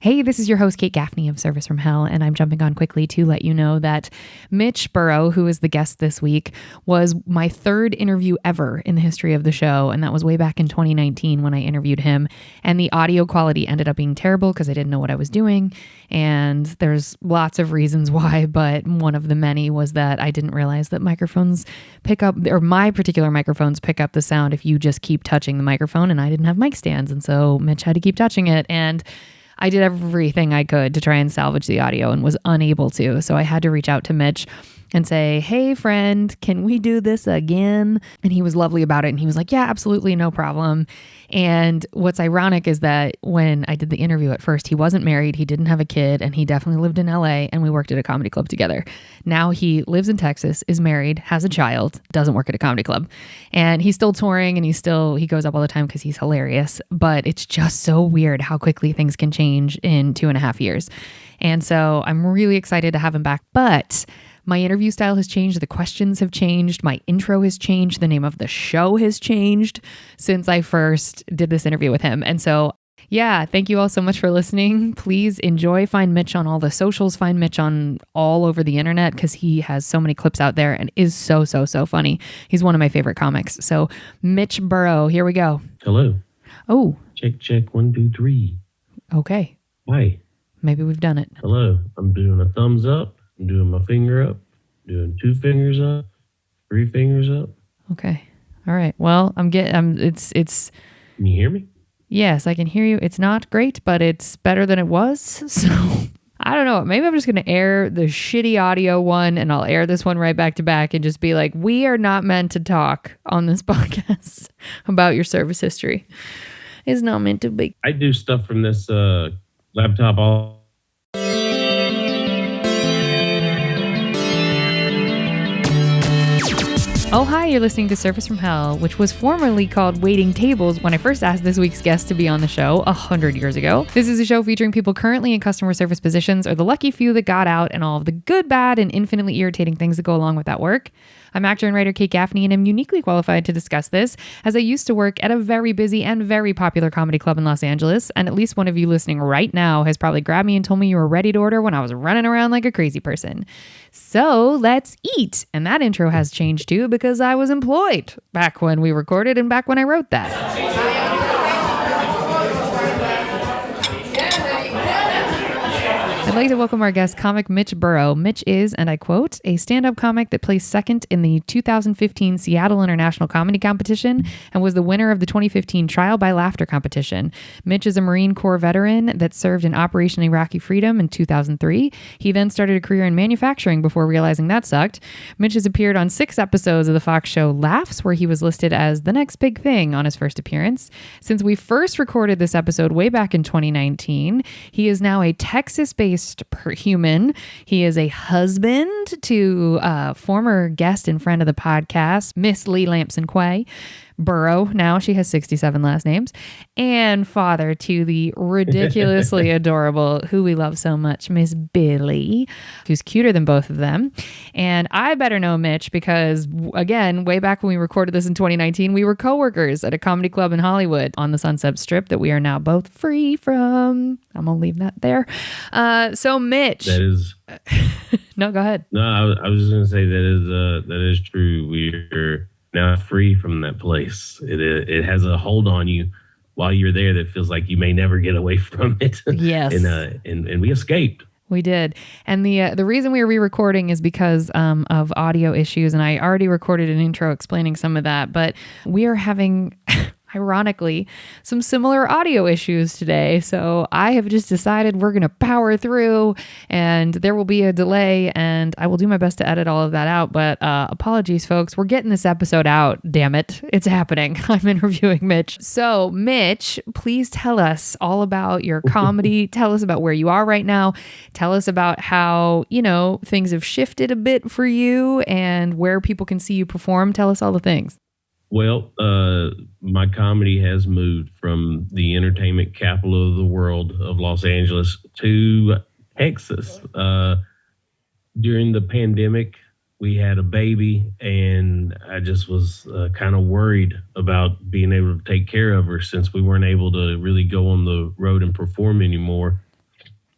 Hey, this is your host, Kate Gaffney of Service from Hell, and I'm jumping on quickly to let you know that Mitch Burrow, who is the guest this week, was my third interview ever in the history of the show, and that was way back in 2019 when I interviewed him, and the audio quality ended up being terrible because I didn't know what I was doing, and there's lots of reasons why, but one of the many was that I didn't realize that microphones pick up, or my particular microphones pick up the sound if you just keep touching the microphone, and I didn't have mic stands, and so Mitch had to keep touching it, and I did everything I could to try and salvage the audio and was unable to. So I had to reach out to Mitch and say, hey, friend, can we do this again? And he was lovely about it. And he was like, yeah, absolutely, no problem. And what's ironic is that when I did the interview at first, he wasn't married, he didn't have a kid, and he definitely lived in LA, and we worked at a comedy club together. Now he lives in Texas, is married, has a child, doesn't work at a comedy club. And he's still touring, and he goes up all the time because he's hilarious. But it's just so weird how quickly things can change in 2.5 years. And so I'm really excited to have him back. But my interview style has changed. The questions have changed. My intro has changed. The name of the show has changed since I first did this interview with him. And so, yeah, thank you all so much for listening. Please enjoy. Find Mitch on all the socials. Find Mitch on all over the internet because he has so many clips out there and is so funny. He's one of my favorite comics. So Mitch Burrow, here we go. Hello. Oh. Check, 1, 2, 3. Okay. Hi. Maybe we've done it. Hello. I'm doing a thumbs up. I'm doing my finger up, doing 2 fingers up, 3 fingers up. Okay. All right. Well, it's. Can you hear me? Yes, I can hear you. It's not great, but it's better than it was. So I don't know. Maybe I'm just going to air the shitty audio one and I'll air this one right back to back and just be like, we are not meant to talk on this podcast about your service history. It's not meant to be. I do stuff from this laptop all. Oh, hi, you're listening to Service from Hell, which was formerly called Waiting Tables when I first asked this week's guest to be on the show 100 years ago. This is a show featuring people currently in customer service positions or the lucky few that got out and all of the good, bad, and infinitely irritating things that go along with that work. I'm actor and writer Kate Gaffney, and I'm uniquely qualified to discuss this as I used to work at a very busy and very popular comedy club in Los Angeles, and at least one of you listening right now has probably grabbed me and told me you were ready to order when I was running around like a crazy person. So let's eat. And that intro has changed too because I was employed back when we recorded and back when I wrote that. I'd like to welcome our guest, comic Mitch Burrow. Mitch is, and I quote, a stand-up comic that placed second in the 2015 Seattle International Comedy Competition and was the winner of the 2015 Trial by Laughter competition. Mitch is a Marine Corps veteran that served in Operation Iraqi Freedom in 2003. He then started a career in manufacturing before realizing that sucked. Mitch has appeared on 6 episodes of the Fox show Laughs, where he was listed as the next big thing on his first appearance. Since we first recorded this episode way back in 2019, he is now a Texas-based human. He is a husband to former guest and friend of the podcast, Miss Lee Lampson-Quay Burrow. Now she has 67 last names, and father to the ridiculously adorable, who we love so much, Miss Billy, who's cuter than both of them. And I better know Mitch because, again, way back when we recorded this in 2019, we were coworkers at a comedy club in Hollywood on the Sunset Strip that we are now both free from. I'm gonna leave that there. So Mitch, that is. No, go ahead. No, I was just gonna say that is true. We're now free from that place. It has a hold on you while you're there that feels like you may never get away from it. Yes. And we escaped. We did. And the reason we are re-recording is because of audio issues. And I already recorded an intro explaining some of that, but we are having ironically, some similar audio issues today. So I have just decided we're going to power through, and there will be a delay, and I will do my best to edit all of that out. But apologies, folks. We're getting this episode out. Damn it. It's happening. I'm interviewing Mitch. So Mitch, please tell us all about your comedy. Tell us about where you are right now. Tell us about how, things have shifted a bit for you and where people can see you perform. Tell us all the things. Well, my comedy has moved from the entertainment capital of the world of Los Angeles to Texas. During the pandemic, we had a baby, and I just was kind of worried about being able to take care of her since we weren't able to really go on the road and perform anymore.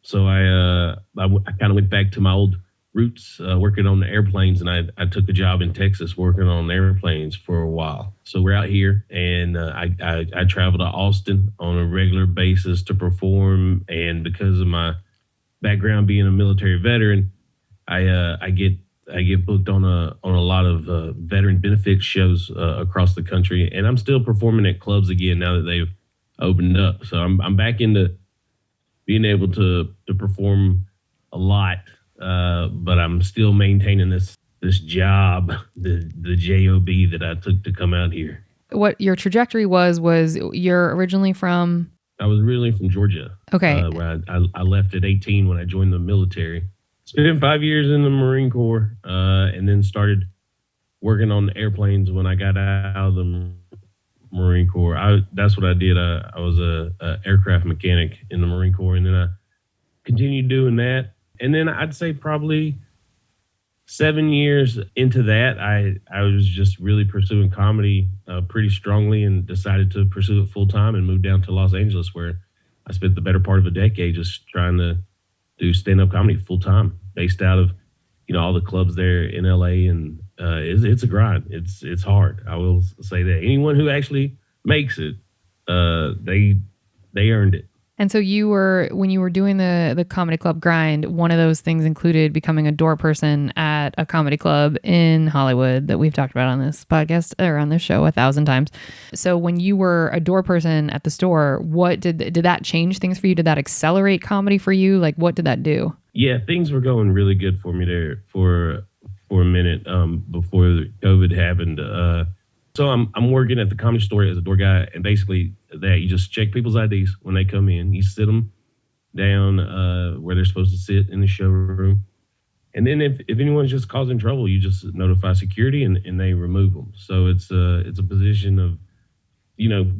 So I kind of went back to my old roots, working on the airplanes, and I took a job in Texas working on airplanes for a while. So we're out here, and I travel to Austin on a regular basis to perform. And because of my background being a military veteran, I get booked on a lot of veteran benefit shows across the country, and I'm still performing at clubs again now that they've opened up. So I'm back into being able to perform a lot, but I'm still maintaining this job, the job that I took to come out here. What your trajectory was you're originally from? I was originally from Georgia. Okay. Where I left at 18 when I joined the military. Spent 5 years in the Marine Corps, and then started working on airplanes when I got out of the Marine Corps. That's what I did. I was a aircraft mechanic in the Marine Corps, and then I continued doing that. And then I'd say probably 7 years into that, I was just really pursuing comedy pretty strongly, and decided to pursue it full time and moved down to Los Angeles, where I spent the better part of a decade just trying to do stand-up comedy full time, based out of all the clubs there in LA. And it's a grind. It's hard. I will say that anyone who actually makes it, they earned it. And so when you were doing the comedy club grind, one of those things included becoming a door person at a comedy club in Hollywood that we've talked about on this podcast or on this show 1,000 times. So when you were a door person at the store, what did that change things for you? Did that accelerate comedy for you? Like, what did that do? Yeah, things were going really good for me there for a minute before COVID happened. So I'm working at the comedy store as a door guy, and basically that you just check people's IDs when they come in. You sit them down where they're supposed to sit in the showroom, and then if anyone's just causing trouble, you just notify security and they remove them. So it's a position of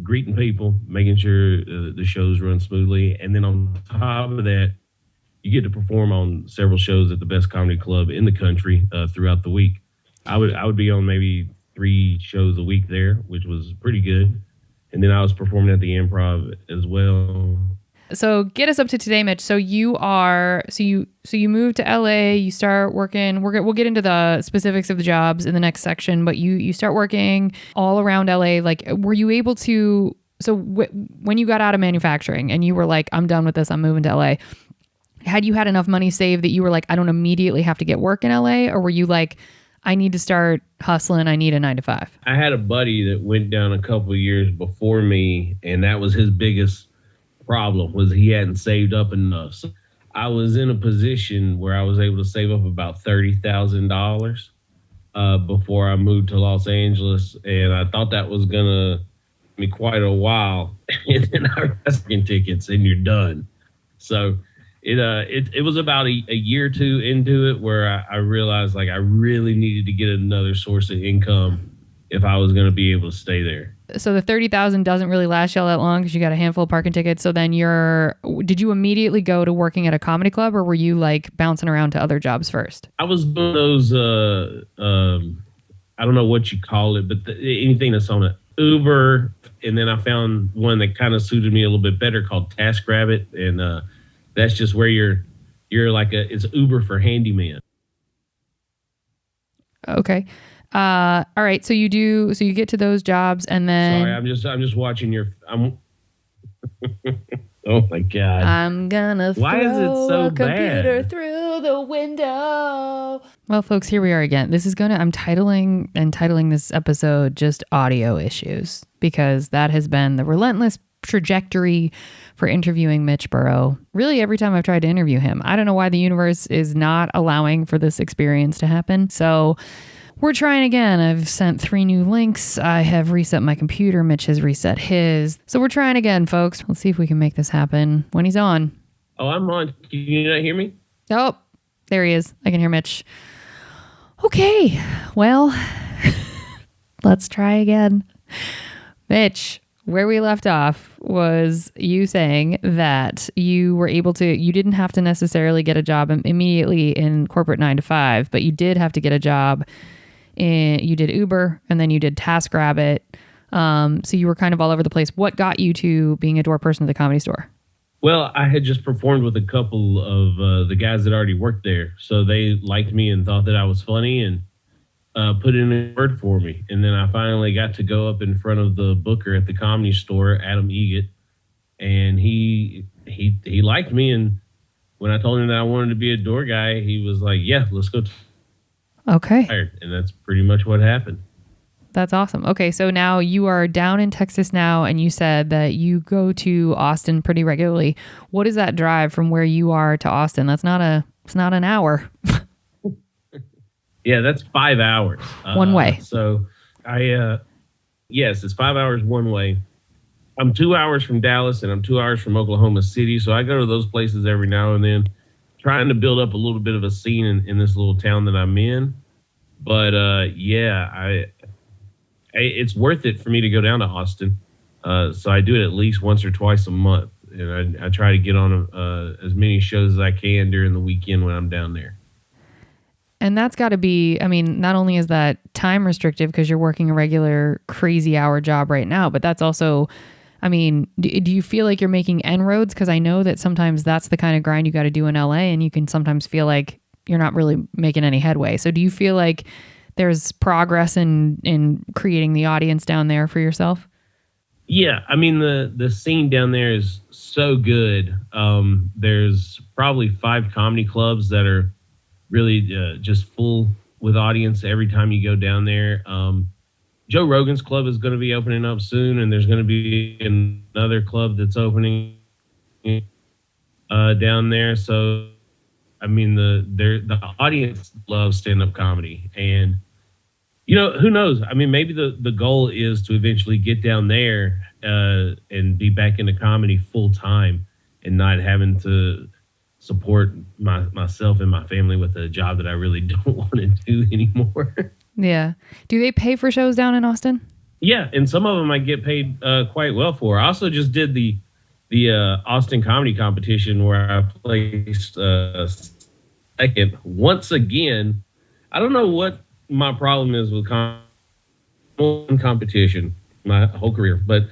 greeting people, making sure the shows run smoothly, and then on top of that, you get to perform on several shows at the best comedy club in the country throughout the week. I would be on maybe 3 shows a week there, which was pretty good. And then I was performing at the Improv as well. So get us up to today, Mitch. So you move to LA, you start working. We'll get into the specifics of the jobs in the next section, but you start working all around LA. Like, were you able to, when you got out of manufacturing and you were like, I'm done with this, I'm moving to LA, had you had enough money saved that you were like, I don't immediately have to get work in LA? Or were you like, I need to start hustling, I need a 9-to-5? I had a buddy that went down a couple of years before me, and that was his biggest problem, was he hadn't saved up enough. So I was in a position where I was able to save up about $30,000 before I moved to Los Angeles, and I thought that was gonna be quite a while. And then I got tickets, and you're done. So it was about a year or two into it where I realized like I really needed to get another source of income if I was going to be able to stay there. So the $30,000 doesn't really last you all that long because you got a handful of parking tickets. So then did you immediately go to working at a comedy club, or were you like bouncing around to other jobs first? I was doing those, I don't know what you call it, but anything that's on an Uber. And then I found one that kind of suited me a little bit better called TaskRabbit. And, that's just where you're like it's Uber for handyman. Okay. All right. So you get to those jobs and then. Sorry, I'm just watching oh my God. I'm gonna Why is it so a computer bad? through the window. Well, folks, here we are again. I'm titling this episode just audio issues, because that has been the relentless trajectory for interviewing Mitch Burrow. Really, every time I've tried to interview him, I don't know why the universe is not allowing for this experience to happen. So we're trying again. I've sent 3 new links. I have reset my computer. Mitch has reset his. So we're trying again, folks. Let's see if we can make this happen when he's on. Oh, I'm on. Can you not hear me? Oh, there he is. I can hear Mitch. Okay, well, let's try again. Mitch, where we left off was you saying that you didn't have to necessarily get a job immediately in corporate 9-to-5, but you did have to get a job you did Uber, and then you did TaskRabbit. So you were kind of all over the place. What got you to being a door person at the Comedy Store? Well, I had just performed with a couple of the guys that already worked there, so they liked me and thought that I was funny and put in a word for me. And then I finally got to go up in front of the booker at the Comedy Store, Adam Egget, and he liked me. And when I told him that I wanted to be a door guy, he was like, "Yeah, let's go." Okay. And that's pretty much what happened. That's awesome. Okay, so now you are down in Texas now, and you said that you go to Austin pretty regularly. What is that drive from where you are to Austin? It's not an hour. Yeah, that's 5 hours. One way. So yes, it's 5 hours one way. I'm 2 hours from Dallas and I'm 2 hours from Oklahoma City. So I go to those places every now and then, trying to build up a little bit of a scene in this little town that I'm in. But it's worth it for me to go down to Austin. So I do it at least once or twice a month. And I try to get on as many shows as I can during the weekend when I'm down there. And that's got to be, I mean, not only is that time restrictive because you're working a regular crazy hour job right now, but that's also, I mean, do you feel like you're making inroads? Because I know that sometimes that's the kind of grind you got to do in LA, and you can sometimes feel like you're not really making any headway. So do you feel like there's progress in creating the audience down there for yourself? Yeah, I mean the scene down there is so good. There's probably 5 comedy clubs that are really just full with audience every time you go down there. Joe Rogan's club is going to be opening up soon, and there's going to be another club that's opening down there. So, I mean, the audience loves stand-up comedy, and who knows? I mean, maybe the goal is to eventually get down there and be back into comedy full time, and not having to support myself and my family with a job that I really don't want to do anymore. Yeah. Do they pay for shows down in Austin? Yeah, and some of them I get paid quite well for. I also just did the Austin comedy competition where I placed second once again. I don't know what my problem is with competition my whole career, but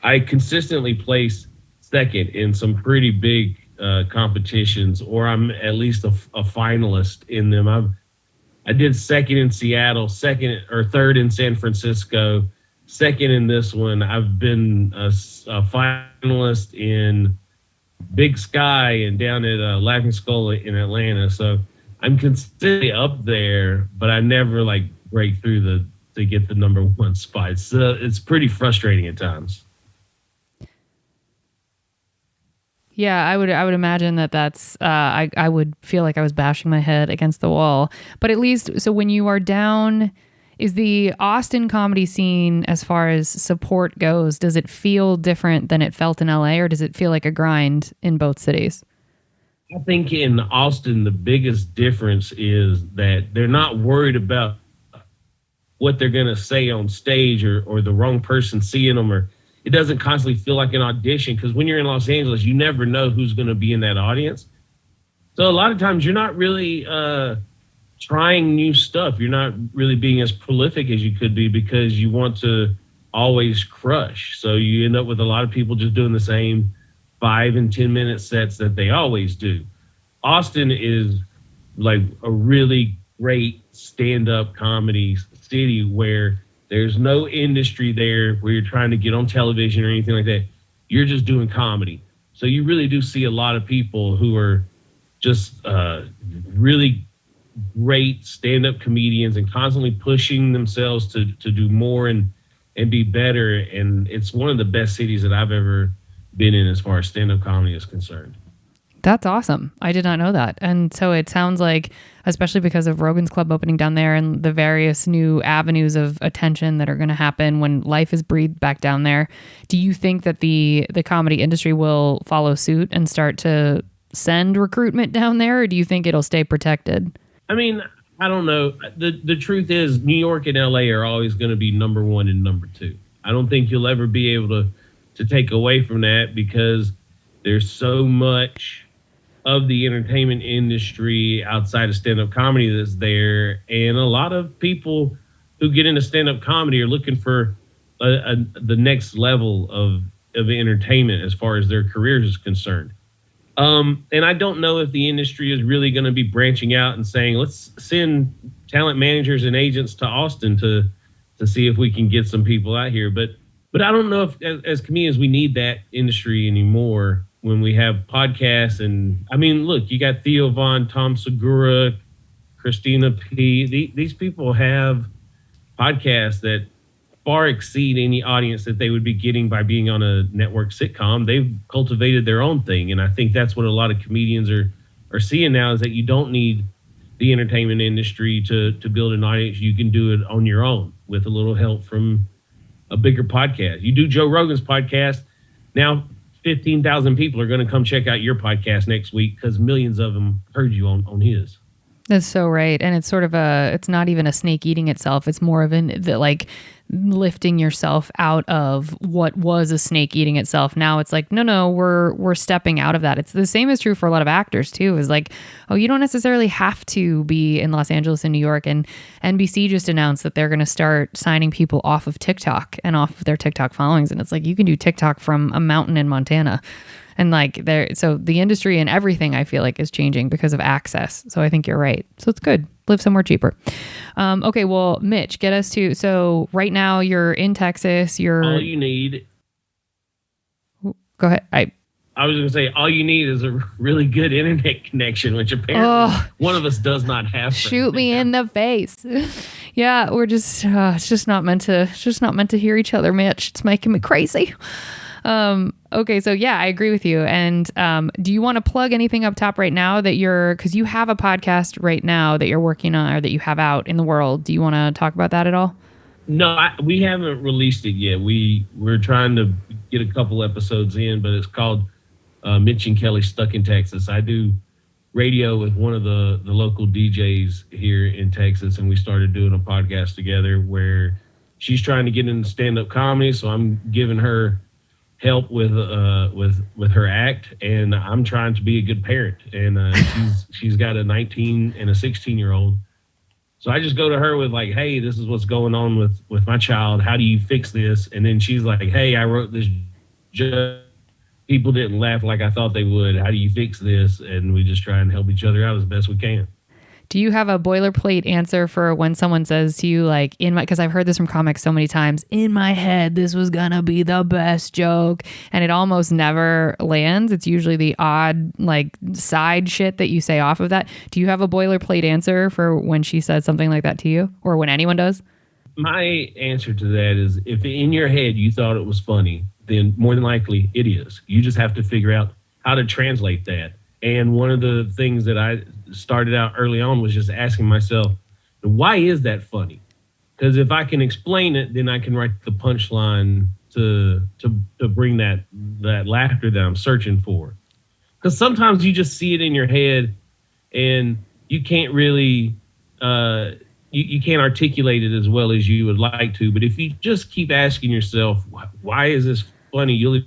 I consistently place second in some pretty big competitions, or I'm at least a finalist in them. I did second in Seattle, second or third in San Francisco, second in this one. I've been a finalist in Big Sky and down at Laughing Skull in Atlanta. So I'm consistently up there, but I never break through to get the number one spot. So it's pretty frustrating at times. Yeah, I would imagine that's I would feel like I was bashing my head against the wall. But at least, so when you are down, is the Austin comedy scene, as far as support goes, does it feel different than it felt in LA, or does it feel like a grind in both cities? I think in Austin, the biggest difference is that they're not worried about what they're going to say on stage or the wrong person seeing them, or it doesn't constantly feel like an audition, because when you're in Los Angeles, you never know who's going to be in that audience. So a lot of times you're not really trying new stuff. You're not really being as prolific as you could be because you want to always crush. So you end up with a lot of people just doing the same 5 and 10 minute sets that they always do. Austin is like a really great stand-up comedy city where there's no industry there where you're trying to get on television or anything like that. You're just doing comedy. So you really do see a lot of people who are just really great stand-up comedians and constantly pushing themselves to do more and be better. And it's one of the best cities that I've ever been in as far as stand-up comedy is concerned. That's awesome. I did not know that. And so it sounds like, especially because of Rogan's Club opening down there and the various new avenues of attention that are going to happen when life is breathed back down there, do you think that the comedy industry will follow suit and start to send recruitment down there, or do you think it'll stay protected? I mean, I don't know. The truth is New York and LA are always going to be number one and number two. I don't think you'll ever be able to take away from that because there's so much of the entertainment industry outside of stand-up comedy that's there. And a lot of people who get into stand-up comedy are looking for the next level of entertainment as far as their careers is concerned. And I don't know if the industry is really going to be branching out and saying, let's send talent managers and agents to Austin to see if we can get some people out here. But I don't know if as comedians we need that industry anymore when we have podcasts. And I mean, look, you got Theo Vaughn, Tom Segura, Christina P. These people have podcasts that far exceed any audience that they would be getting by being on a network sitcom. They've cultivated their own thing. And I think that's what a lot of comedians are seeing now, is that you don't need the entertainment industry to build an audience. You can do it on your own with a little help from a bigger podcast. You do Joe Rogan's podcast. Now 15,000 people are going to come check out your podcast next week because millions of them heard you on his. That's so right. And it's sort of it's not even a snake eating itself. It's more of like lifting yourself out of what was a snake eating itself. Now it's like, no, we're stepping out of that. It's the same is true for a lot of actors too, is like, oh, you don't necessarily have to be in Los Angeles and New York. And NBC just announced that they're going to start signing people off of TikTok and off of their TikTok followings. And it's like, you can do TikTok from a mountain in Montana. And like so the industry and everything I feel like is changing because of access. So I think you're right. So it's good. Live somewhere cheaper. Okay, well, Mitch, get us to, so right now you're in Texas. All you need. Go ahead. I was going to say, all you need is a really good internet connection, which apparently one of us does not have. Shoot me in the face. Yeah, we're just, it's just not meant to hear each other, Mitch. It's making me crazy. Okay, so yeah, I agree with you. And do you want to plug anything up top right now that because you have a podcast right now that you're working on or that you have out in the world? Do you want to talk about that at all? No, we haven't released it yet. We're trying to get a couple episodes in, but it's called Mitch and Kelly Stuck in Texas. I do radio with one of the local DJs here in Texas, and we started doing a podcast together where she's trying to get into stand-up comedy, so I'm giving her help with her act, and I'm trying to be a good parent. And she's got a 19 and a 16-year-old. So I just go to her with like, hey, this is what's going on with my child. How do you fix this? And then she's like, hey, I wrote this joke. People didn't laugh like I thought they would. How do you fix this? And we just try and help each other out as best we can. Do you have a boilerplate answer for when someone says to you, like, because I've heard this from comics so many times, in my head, this was going to be the best joke, and it almost never lands. It's usually the odd, like, side shit that you say off of that. Do you have a boilerplate answer for when she says something like that to you, or when anyone does? My answer to that is, if in your head you thought it was funny, then more than likely it is. You just have to figure out how to translate that. And one of the things that I started out early on was just asking myself, why is that funny? Because if I can explain it, then I can write the punchline to bring that laughter that I'm searching for. Because sometimes you just see it in your head and you can't really, you can't articulate it as well as you would like to. But if you just keep asking yourself, why is this funny? You'll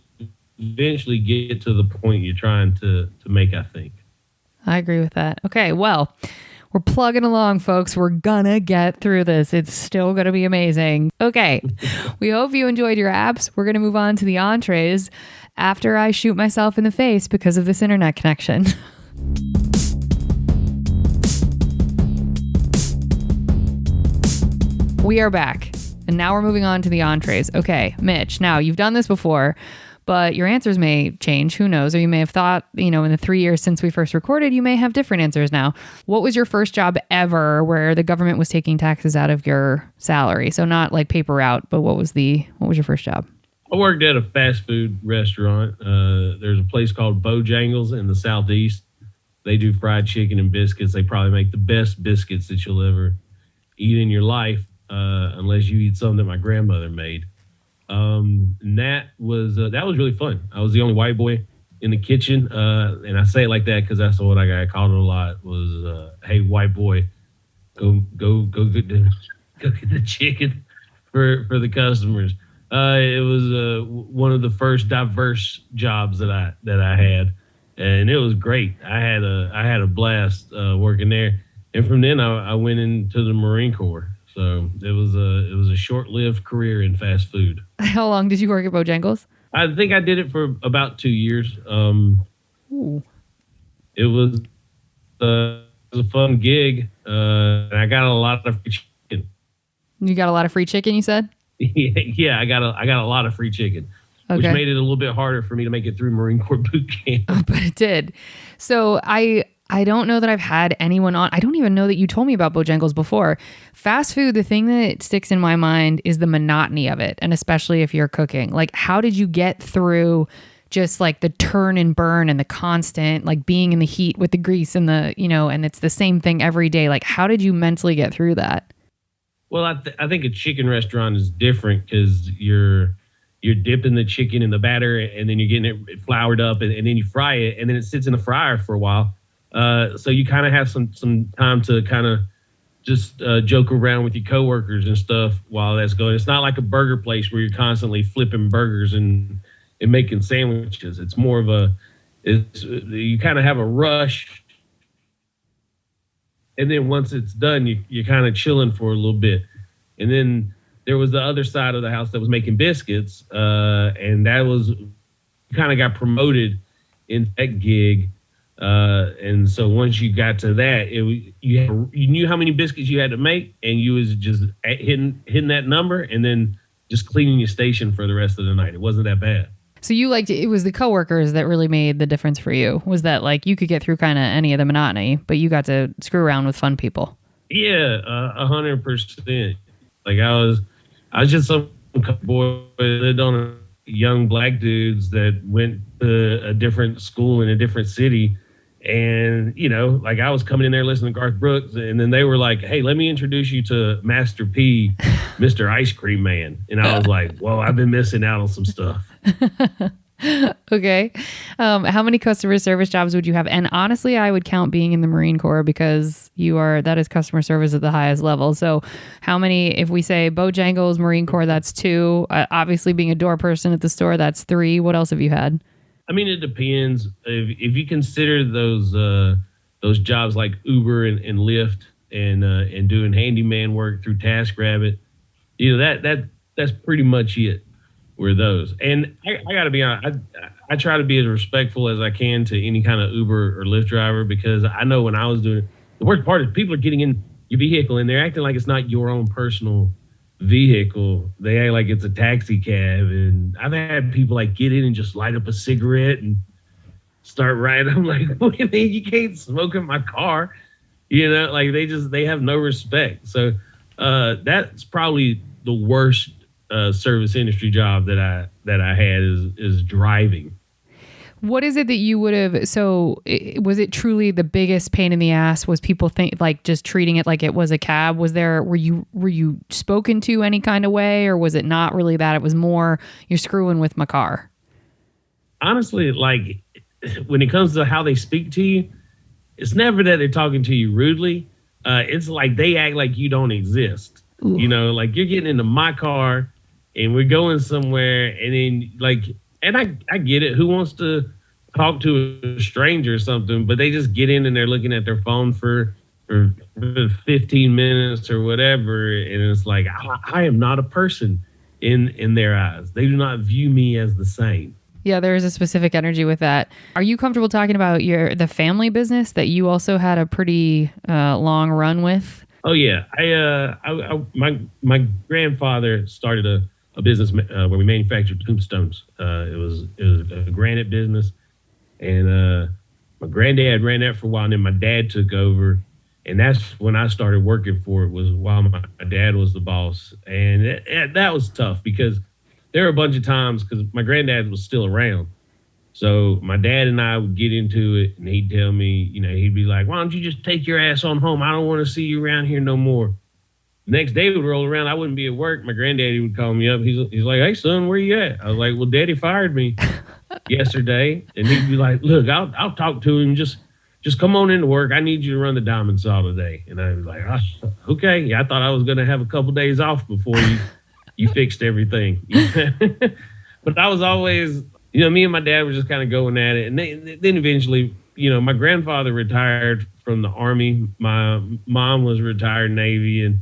eventually get to the point you're trying to make, I think. I agree with that. Okay, well, we're plugging along, folks. We're gonna get through this. It's still gonna be amazing. Okay, we hope you enjoyed your apps. We're gonna move on to the entrees after I shoot myself in the face because of this internet connection. We are back, and now we're moving on to the entrees. Okay, Mitch, now you've done this before, but your answers may change. Who knows? Or you may have thought, in the 3 years since we first recorded, you may have different answers now. What was your first job ever where the government was taking taxes out of your salary? So not like paper route, but what was your first job? I worked at a fast food restaurant. There's a place called Bojangles in the Southeast. They do fried chicken and biscuits. They probably make the best biscuits that you'll ever eat in your life, unless you eat something that my grandmother made. And that was really fun. I was the only white boy in the kitchen. And I say it like that because that's what I got called a lot was, hey, white boy, go get the chicken for the customers. It was one of the first diverse jobs that I had, and it was great. I had a blast working there. And from then I went into the Marine Corps. So it was a short-lived career in fast food. How long did you work at Bojangles? I think I did it for about 2 years. Ooh. it was a fun gig. And I got a lot of free chicken. You got a lot of free chicken, you said? Yeah, I got a lot of free chicken, which Okay. made it a little bit harder for me to make it through Marine Corps boot camp. But it did. So I don't know that I've had anyone on. I don't even know that you told me about Bojangles before. Fast food, the thing that sticks in my mind is the monotony of it, and especially if you're cooking. Like, how did you get through just like the turn and burn and the constant, like being in the heat with the grease and the, and it's the same thing every day. Like, how did you mentally get through that? Well, I think a chicken restaurant is different because you're dipping the chicken in the batter and then you're getting it floured up and then you fry it and then it sits in the fryer for a while. So you kind of have some time to kind of just joke around with your coworkers and stuff while that's going. It's not like a burger place where you're constantly flipping burgers and making sandwiches. It's more of you kind of have a rush. And then once it's done, you're kind of chilling for a little bit. And then there was the other side of the house that was making biscuits. And that was kind of got promoted in that gig. And so once you got to that, you knew how many biscuits you had to make, and you was just hitting that number, and then just cleaning your station for the rest of the night. It wasn't that bad. So you liked it was the coworkers that really made the difference for you. Was that like you could get through kind of any of the monotony, but you got to screw around with fun people? Yeah, 100%. Like I was just some boy that lived on a young black dudes that went to a different school in a different city. And, like I was coming in there listening to Garth Brooks, and then they were like, hey, let me introduce you to Master P, Mr. Ice Cream Man. And I was like, whoa, I've been missing out on some stuff. Okay. How many customer service jobs would you have? And honestly, I would count being in the Marine Corps because that is customer service at the highest level. So how many, if we say Bojangles, Marine Corps, that's 2. Obviously being a door person at the store, that's 3. What else have you had? I mean, it depends. If you consider those jobs like Uber and Lyft and doing handyman work through TaskRabbit, that's pretty much it. Were those. And I got to be honest, I try to be as respectful as I can to any kind of Uber or Lyft driver, because I know when I was doing it, the worst part is people are getting in your vehicle and they're acting like it's not your own personal vehicle. They act like it's a taxi cab. And I've had people like get in and just light up a cigarette and start riding. I'm like, what do you mean you can't smoke in my car? Like they have no respect. So that's probably the worst service industry job that I had is driving. What is it that you would have? So was it truly the biggest pain in the ass? Was people like just treating it like it was a cab? Were you spoken to any kind of way, or was it not really that? It was more you're screwing with my car. Honestly, like when it comes to how they speak to you, it's never that they're talking to you rudely. It's like they act like you don't exist. Ooh. Like you're getting into my car and we're going somewhere, and then like, and I get it. Who wants to talk to a stranger or something? But they just get in and they're looking at their phone for 15 minutes or whatever. And it's like, I am not a person in their eyes. They do not view me as the same. Yeah, there is a specific energy with that. Are you comfortable talking about the family business that you also had a pretty long run with? Oh yeah, my grandfather started a business where we manufactured tombstones. It was a granite business, and my granddad ran that for a while, and then my dad took over, and that's when I started working for it. Was while my dad was the boss, and that was tough because there were a bunch of times because my granddad was still around. So my dad and I would get into it, and he'd tell me, he'd be like, why don't you just take your ass on home? I don't want to see you around here no more. The next day would roll around. I wouldn't be at work. My granddaddy would call me up. He's like, hey, son, where you at? I was like, well, Daddy fired me yesterday. And he'd be like, look, I'll talk to him. Just come on into work. I need you to run the diamond saw today. And I was like, okay. Yeah, I thought I was going to have a couple days off before you fixed everything. But I was always... me and my dad were just kind of going at it. And then eventually, my grandfather retired from the Army. My mom was retired Navy. And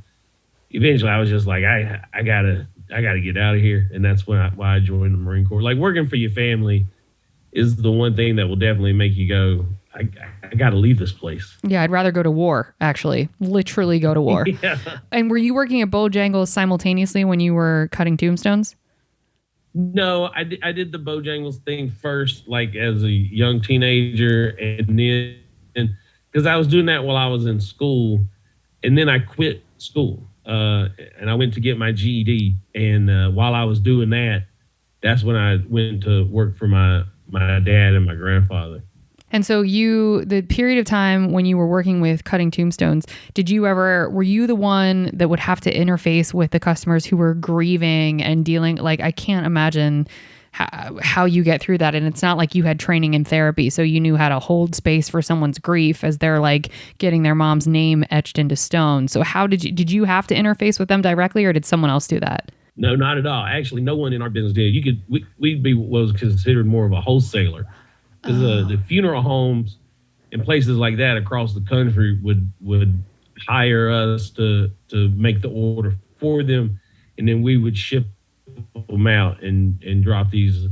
eventually I was just like, I gotta get out of here. And that's why I joined the Marine Corps. Like working for your family is the one thing that will definitely make you go, I, I got to leave this place. Yeah, I'd rather go to war, actually. Literally go to war. Yeah. And were you working at Bojangles simultaneously when you were cutting tombstones? No, I did the Bojangles thing first, like as a young teenager, and then because I was doing that while I was in school, and then I quit school, and I went to get my GED, and while I was doing that, that's when I went to work for my dad and my grandfather. And so the period of time when you were working with cutting tombstones, were you the one that would have to interface with the customers who were grieving and dealing? Like, I can't imagine how you get through that. And it's not like you had training in therapy, so you knew how to hold space for someone's grief as they're like getting their mom's name etched into stone. So how did you have to interface with them directly, or did someone else do that? No, not at all. Actually, no one in our business did. We'd be what was considered more of a wholesaler. Because the funeral homes and places like that across the country would hire us to make the order for them, and then we would ship them out and drop these.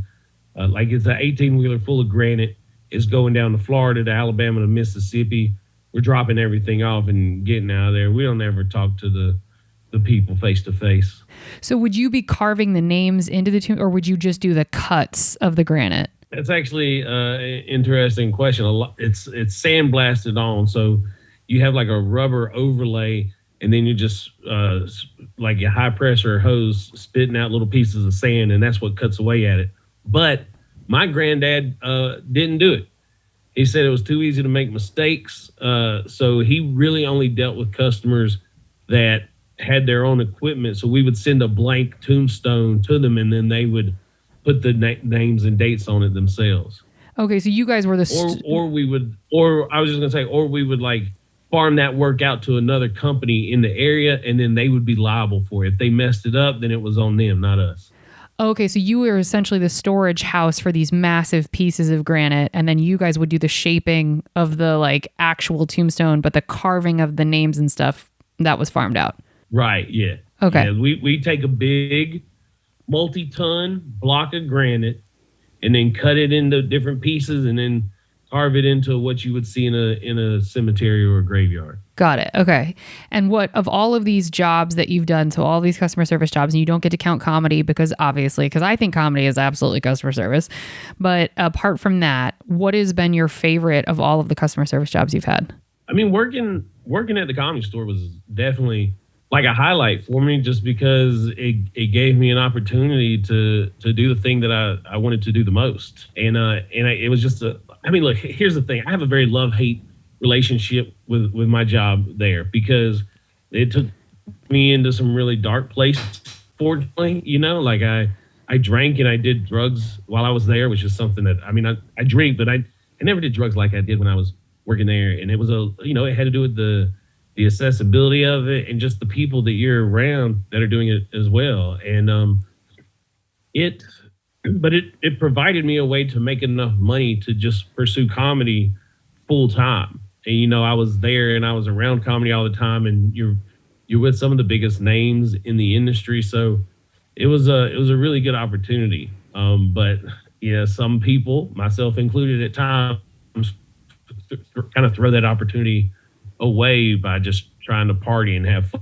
Like it's an 18-wheeler full of granite. It's going down to Florida, to Alabama, to Mississippi. We're dropping everything off and getting out of there. We don't ever talk to the people face to face. So would you be carving the names into the tomb, or would you just do the cuts of the granite? That's actually an interesting question. It's sandblasted on, so you have like a rubber overlay, and then you just like a high pressure hose spitting out little pieces of sand, and that's what cuts away at it. But my granddad didn't do it. He said it was too easy to make mistakes, so he really only dealt with customers that had their own equipment. So we would send a blank tombstone to them, and then they would put the names and dates on it themselves. Okay, so you guys were or we would, or I was just gonna say, or we would like farm that work out to another company in the area, and then they would be liable for it. If they messed it up, then it was on them, not us. Okay, so you were essentially the storage house for these massive pieces of granite, and then you guys would do the shaping of the like actual tombstone, but the carving of the names and stuff, that was farmed out. Right, yeah. Okay. Yeah, we take a big multi-ton block of granite and then cut it into different pieces and then carve it into what you would see in a cemetery or a graveyard. Got it. Okay. And what of all of these jobs that you've done, so all these customer service jobs, and you don't get to count comedy because I think comedy is absolutely customer service. But apart from that, what has been your favorite of all of the customer service jobs you've had? I mean, working at the Comedy Store was definitely like a highlight for me, just because it gave me an opportunity to do the thing that I wanted to do the most. It was just look, here's the thing. I have a very love-hate relationship with my job there, because it took me into some really dark places, fortunately. Like I drank and I did drugs while I was there, which is something that, I drink, but I never did drugs like I did when I was working there. And it was it had to do with the accessibility of it and just the people that you're around that are doing it as well. And it provided me a way to make enough money to just pursue comedy full time. And I was there and I was around comedy all the time, and you're with some of the biggest names in the industry. So it was a really good opportunity. But yeah, some people, myself included at times, kind of throw that opportunity away by just trying to party and have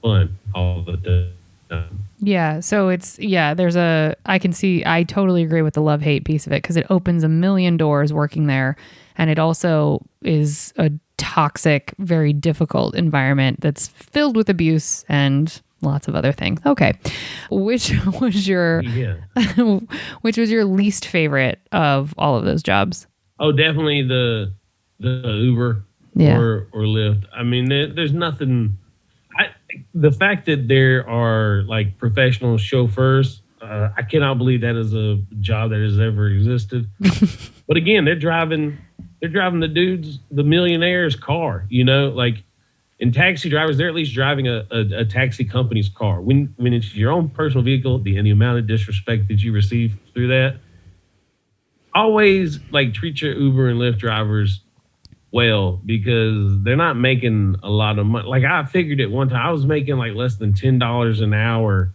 fun all the time. Yeah. So I totally agree with the love-hate piece of it, because it opens a million doors working there. And it also is a toxic, very difficult environment that's filled with abuse and lots of other things. Okay. Which was your least favorite of all of those jobs? Oh, definitely the Uber or Lyft. I mean, there's nothing. The fact that there are like professional chauffeurs, I cannot believe that is a job that has ever existed. But again, they're driving the millionaire's car. Like in taxi drivers, they're at least driving a taxi company's car. When it's your own personal vehicle, the amount of disrespect that you receive through that. Always like treat your Uber and Lyft drivers well, because they're not making a lot of money. Like I figured it one time, I was making like less than $10 an hour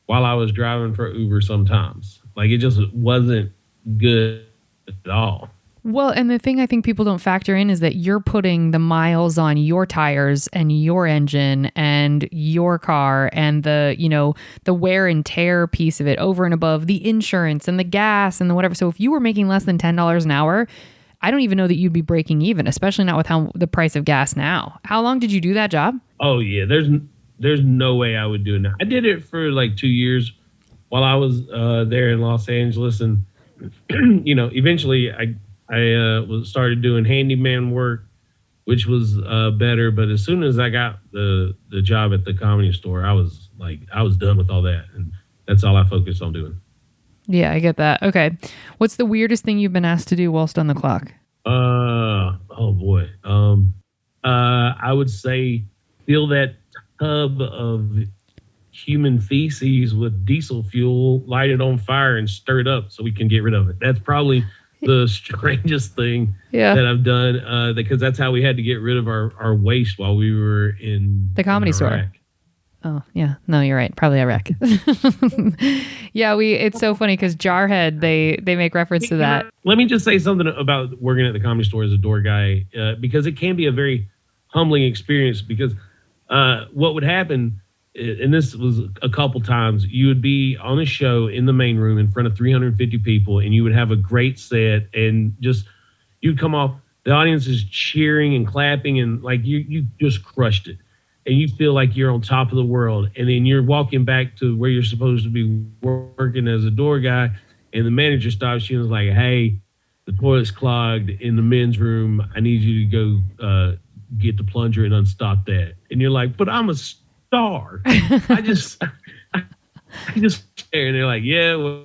while I was driving for Uber sometimes. Like it just wasn't good at all. Well, and the thing I think people don't factor in is that you're putting the miles on your tires and your engine and your car and the wear and tear piece of it over and above the insurance and the gas and the whatever. So if you were making less than $10 an hour, I don't even know that you'd be breaking even, especially not with how the price of gas now. How long did you do that job? Oh yeah, there's no way I would do it now. I did it for like 2 years while I was there in Los Angeles, and eventually I started doing handyman work, which was better. But as soon as I got the job at the Comedy Store, I was done with all that, and that's all I focused on doing. Yeah, I get that. Okay, what's the weirdest thing you've been asked to do whilst on the clock? Oh boy. I would say fill that tub of human feces with diesel fuel, light it on fire, and stir it up so we can get rid of it. That's probably the strangest thing that I've done, because that's how we had to get rid of our waste while we were in the Comedy Store. Oh, yeah. No, you're right. Probably Iraq. Yeah, it's so funny because Jarhead, they make reference to that. Let me just say something about working at the Comedy Store as a door guy, because it can be a very humbling experience, because what would happen, and this was a couple times, you would be on a show in the main room in front of 350 people, and you would have a great set, and just you'd come off, the audience is cheering and clapping, and like you just crushed it, and you feel like you're on top of the world, and then you're walking back to where you're supposed to be working as a door guy, and the manager stops you and is like, "Hey, the toilet's clogged in the men's room. I need you to go get the plunger and unstop that." And you're like, "But I'm a star." I just stare, and they're like, "Yeah, well,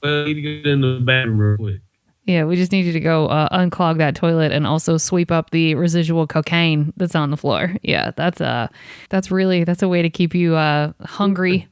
I need to get in the bathroom real quick." Yeah, we just need you to go unclog that toilet and also sweep up the residual cocaine that's on the floor. Yeah, that's a way to keep you hungry.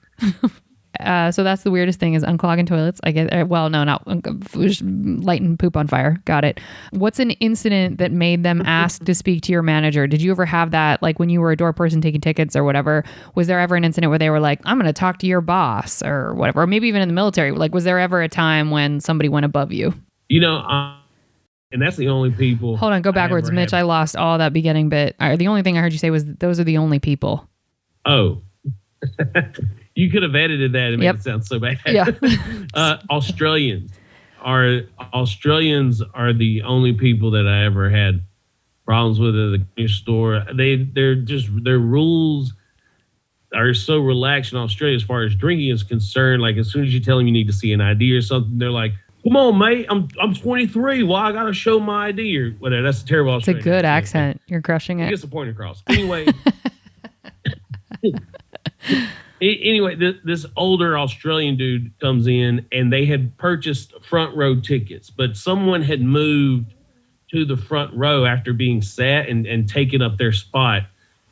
So that's the weirdest thing is unclogging toilets. I get, well, no, not lighting poop on fire. Got it. What's an incident that made them ask to speak to your manager? Did you ever have that, like when you were a door person taking tickets or whatever? Was there ever an incident where they were like, "I'm going to talk to your boss," or whatever? Or maybe even in the military, like was there ever a time when somebody went above you? And that's the only people. Hold on, go backwards, Mitch. I lost all that beginning bit. The only thing I heard you say was those are the only people. Oh. You could have edited that and made it sound so bad. Yeah. Australians are the only people that I ever had problems with at the Comedy Store. Their rules are so relaxed in Australia as far as drinking is concerned. Like as soon as you tell them you need to see an ID or something, they're like, "Come on, mate, I'm 23. Well, I gotta show my ID," or whatever. That's a terrible Australian. It's a good accent. You're crushing it. It gets the point across. Anyway, this older Australian dude comes in, and they had purchased front row tickets, but someone had moved to the front row after being sat and taken up their spot.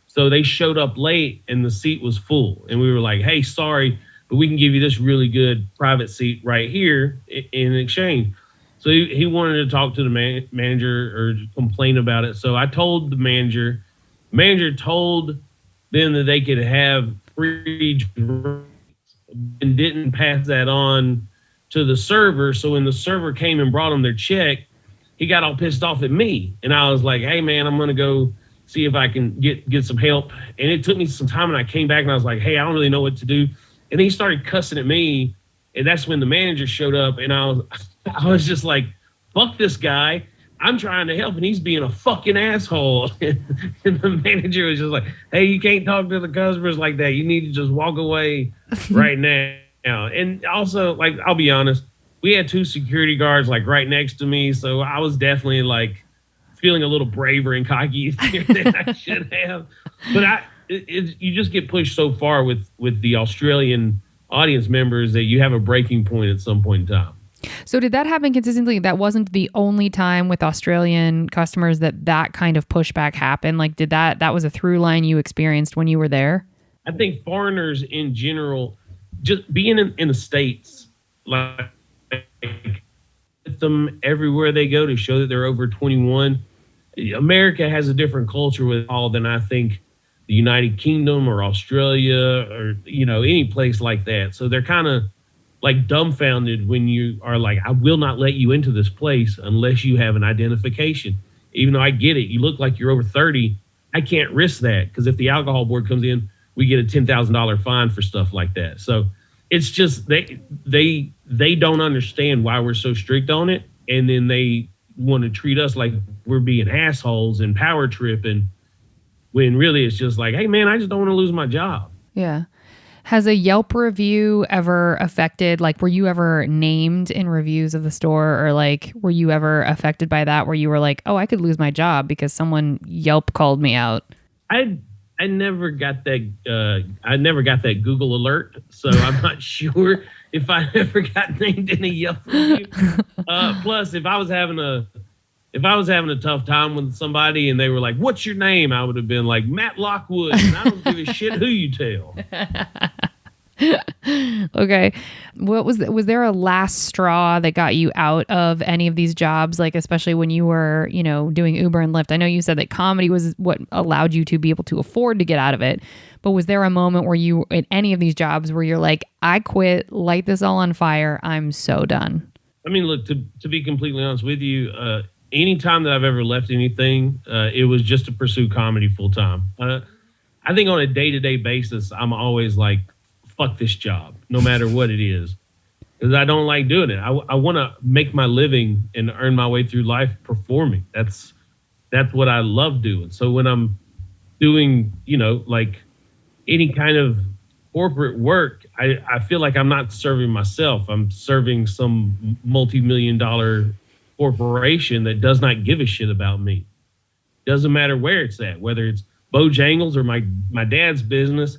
So they showed up late, and the seat was full. And we were like, "Hey, sorry, but we can give you this really good private seat right here in exchange." So he wanted to talk to the manager or complain about it. So I told the manager. Manager told them that they could have free drinks and didn't pass that on to the server. So when the server came and brought him their check, he got all pissed off at me. And I was like, "Hey, man, I'm going to go see if I can get some help." And it took me some time, and I came back and I was like, "Hey, I don't really know what to do." And then he started cussing at me, and that's when the manager showed up, and I was just like, "Fuck this guy. I'm trying to help, and he's being a fucking asshole." And the manager was just like, "Hey, you can't talk to the customers like that. You need to just walk away right now." And also, like, I'll be honest, we had 2 security guards like right next to me, so I was definitely like feeling a little braver and cocky than I should have. But you just get pushed so far with the Australian audience members that you have a breaking point at some point in time. So did that happen consistently? That wasn't the only time with Australian customers that kind of pushback happened? Like that was a through line you experienced when you were there? I think foreigners in general, just being in the States, like with them everywhere they go to show that they're over 21. America has a different culture with all than I think the United Kingdom or Australia or, any place like that. So they're kind of like dumbfounded when you are like, I will not let you into this place unless you have an identification. Even though I get it, you look like you're over 30. I can't risk that because if the alcohol board comes in, we get a $10,000 fine for stuff like that. So it's just they don't understand why we're so strict on it, and then they want to treat us like we're being assholes and power tripping when really it's just like, hey man, I just don't want to lose my job. Yeah. Has a Yelp review ever affected, like, were you ever named in reviews of the store, or like, were you ever affected by that where you were like, oh, I could lose my job because someone Yelp called me out? I never got that Google alert, so I'm not sure if I ever got named in a Yelp review. Plus, if I was having a tough time with somebody and they were like, "What's your name?" I would have been like, "Matt Lockwood," and I don't give a shit who you tell. Okay. Was there a last straw that got you out of any of these jobs? Like, especially when you were, doing Uber and Lyft. I know you said that comedy was what allowed you to be able to afford to get out of it. But was there a moment where you, in any of these jobs, where you're like, I quit, light this all on fire, I'm so done? I mean, look, to be completely honest with you, any time that I've ever left anything, it was just to pursue comedy full time. I think on a day-to-day basis, I'm always like, fuck this job, no matter what it is, because I don't like doing it. I want to make my living and earn my way through life performing. That's what I love doing. So when I'm doing, like any kind of corporate work, I feel like I'm not serving myself. I'm serving some multi-million-dollar corporation that does not give a shit about me. Doesn't matter where it's at, whether it's Bojangles or my dad's business.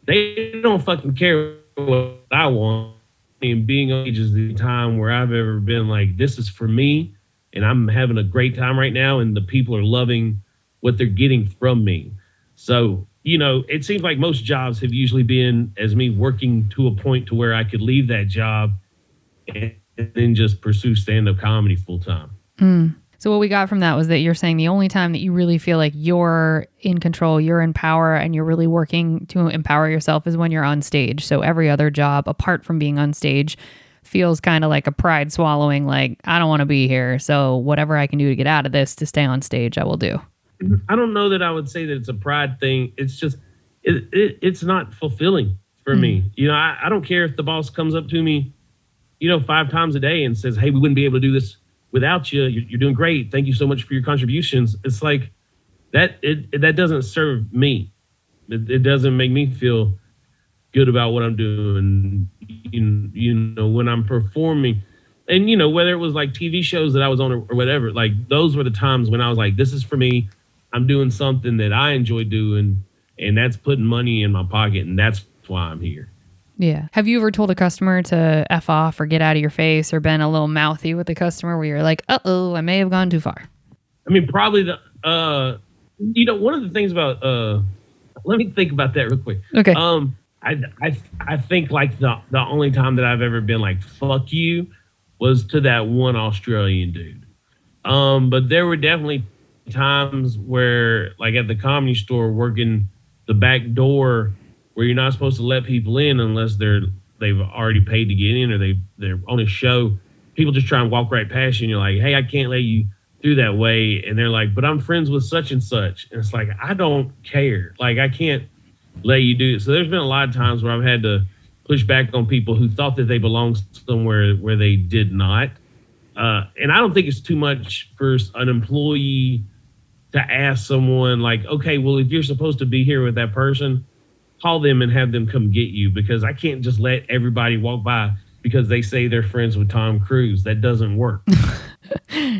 They don't fucking care what I want. And being on age is the time where I've ever been like, this is for me, and I'm having a great time right now, and the people are loving what they're getting from me. So, it seems like most jobs have usually been as me working to a point to where I could leave that job and then just pursue stand-up comedy full time. So what we got from that was that you're saying the only time that you really feel like you're in control, you're in power, and you're really working to empower yourself is when you're on stage. So every other job, apart from being on stage, feels kind of like a pride swallowing, like, I don't want to be here. So whatever I can do to get out of this to stay on stage, I will do. I don't know that I would say that it's a pride thing. It's just, it's not fulfilling for me. I don't care if the boss comes up to me, 5 times a day and says, hey, we wouldn't be able to do this without you. You're doing great. Thank you so much for your contributions. It's like that doesn't serve me. It doesn't make me feel good about what I'm doing. When I'm performing, and whether it was like TV shows that I was on or whatever, like those were the times when I was like, this is for me. I'm doing something that I enjoy doing, and that's putting money in my pocket, and that's why I'm here. Yeah. Have you ever told a customer to F off or get out of your face, or been a little mouthy with the customer where you're like, uh-oh, I may have gone too far? I mean, probably one of the things about, let me think about that real quick. Okay. I think like the only time that I've ever been like, fuck you, was to that one Australian dude. But there were definitely times where, like at the Comedy Store, working the back door, where you're not supposed to let people in unless they've already paid to get in, or they're on a show. People just try and walk right past you, and you're like, hey, I can't let you through that way. And they're like, but I'm friends with such and such. And it's like, I don't care. Like, I can't let you do it. So there's been a lot of times where I've had to push back on people who thought that they belonged somewhere where they did not. And I don't think it's too much for an employee to ask someone like, okay, well, if you're supposed to be here with that person, call them and have them come get you, because I can't just let everybody walk by because they say they're friends with Tom Cruise. That doesn't work.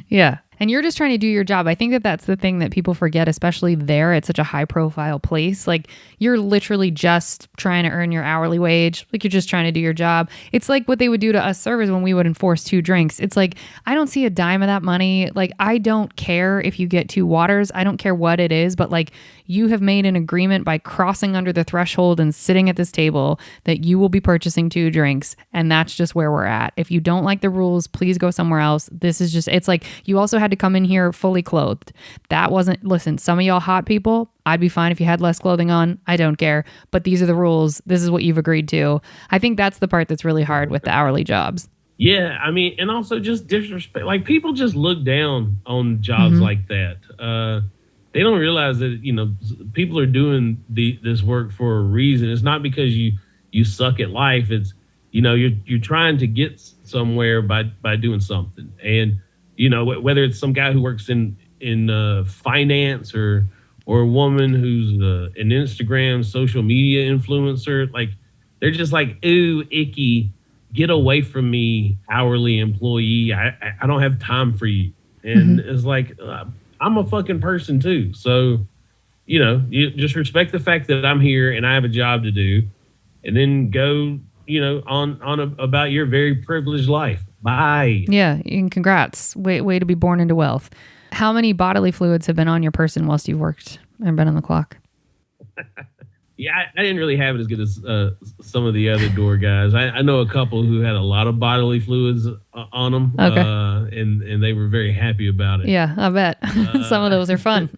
Yeah. And you're just trying to do your job. I think that that's the thing that people forget, especially there. It's such a high profile place. Like, you're literally just trying to earn your hourly wage. Like, you're just trying to do your job. It's like what they would do to us servers when we would enforce 2 drinks. It's like, I don't see a dime of that money. Like, I don't care if you get 2 waters. I don't care what it is. But like, you have made an agreement by crossing under the threshold and sitting at this table that you will be purchasing 2 drinks. And that's just where we're at. If you don't like the rules, please go somewhere else. This is just, it's like, you also had to come in here fully clothed. That wasn't, listen, some of y'all hot people, I'd be fine if you had less clothing on. I don't care. But these are the rules. This is what you've agreed to. I think that's the part that's really hard with the hourly jobs. Yeah, I mean, and also just disrespect. Like people just look down on jobs like that. They don't realize that people are doing this work for a reason. It's not because you suck at life. It's you're trying to get somewhere by doing something. And whether it's some guy who works in finance or a woman who's an Instagram social media influencer, like they're just like, ooh, icky. Get away from me, hourly employee. I don't have time for you. And it's like, I'm a fucking person too. So, you just respect the fact that I'm here and I have a job to do, and then go, on about your very privileged life. Bye. Yeah. And congrats. Way to be born into wealth. How many bodily fluids have been on your person whilst you've worked and been on the clock? Yeah, I didn't really have it as good as some of the other door guys. I know a couple who had a lot of bodily fluids on them, okay. And they were very happy about it. Yeah, I bet. Some of those are fun.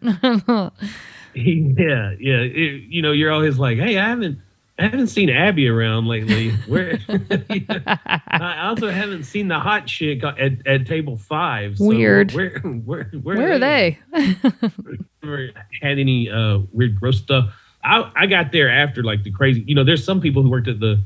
Yeah. You're always like, hey, I haven't seen Abby around lately. Where? I also haven't seen the hot chick at table 5. So weird. Where are they? Never had any weird gross stuff. I got there after like the crazy, there's some people who worked at the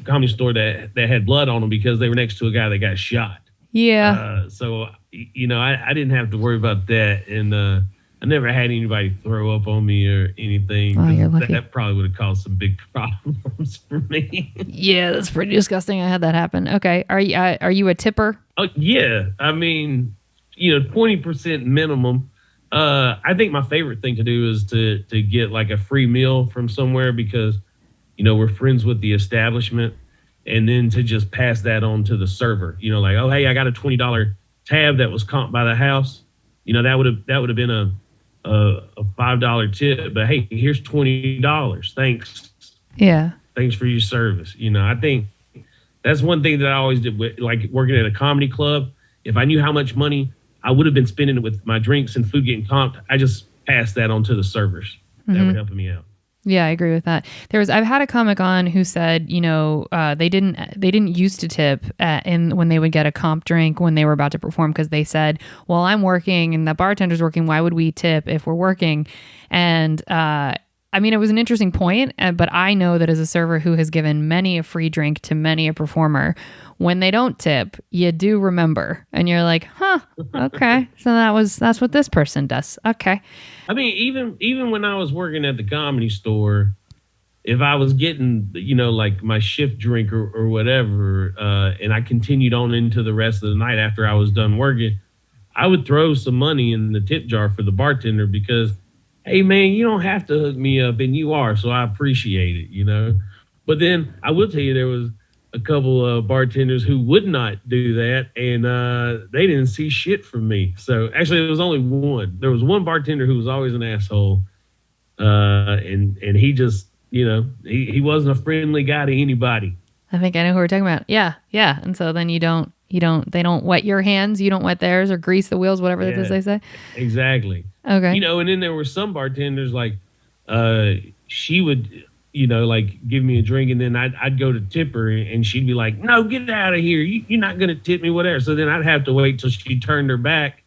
comedy store that had blood on them because they were next to a guy that got shot. Yeah. So, I didn't have to worry about that. And I never had anybody throw up on me or anything. Oh, you're lucky. That probably would have caused some big problems for me. Yeah, that's pretty disgusting. I had that happen. Okay. Are you a tipper? Oh, yeah. I mean, 20% minimum. I think my favorite thing to do is to get like a free meal from somewhere because, we're friends with the establishment, and then to just pass that on to the server. Like, oh, hey, I got a $20 tab that was comped by the house. That would have been a $5 tip, but hey, here's $20. Thanks. Yeah. Thanks for your service. I think that's one thing that I always did with like working at a comedy club. If I knew how much money I would have been spending it with my drinks and food getting comped, I just passed that on to the servers that were helping me out. Yeah, I agree with that. I've had a comic on who said, they didn't used to tip when they would get a comp drink when they were about to perform, because they said, well, I'm working and the bartender's working. Why would we tip if we're working? And it was an interesting point, but I know that as a server who has given many a free drink to many a performer, when they don't tip, you do remember, and you're like, huh, okay, so that's what this person does. Okay. I mean, even when I was working at the comedy store, if I was getting, like my shift drink or whatever, and I continued on into the rest of the night after I was done working, I would throw some money in the tip jar for the bartender because, hey, man, you don't have to hook me up, and you are, so I appreciate it, But then I will tell you there was a couple of bartenders who would not do that, and they didn't see shit from me. So actually, there was only one. There was one bartender who was always an asshole, and he just, he wasn't a friendly guy to anybody. I think I know who we're talking about. Yeah. And so then they don't wet your hands, you don't wet theirs or grease the wheels, whatever it is they say. Exactly. Okay. And then there were some bartenders like, she would, like give me a drink, and then I'd go to tip her, and she'd be like, no, get out of here. You're not going to tip me, whatever. So then I'd have to wait till she turned her back,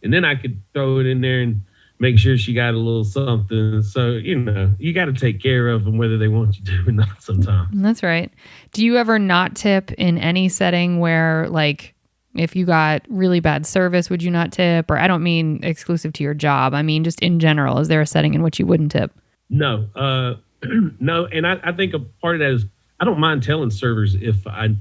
and then I could throw it in there and make sure she got a little something. So, you got to take care of them whether they want you to or not sometimes. That's right. Do you ever not tip in any setting where, like, if you got really bad service, would you not tip? Or I don't mean exclusive to your job. I mean, just in general, is there a setting in which you wouldn't tip? No. No. And I think a part of that is I don't mind telling servers if I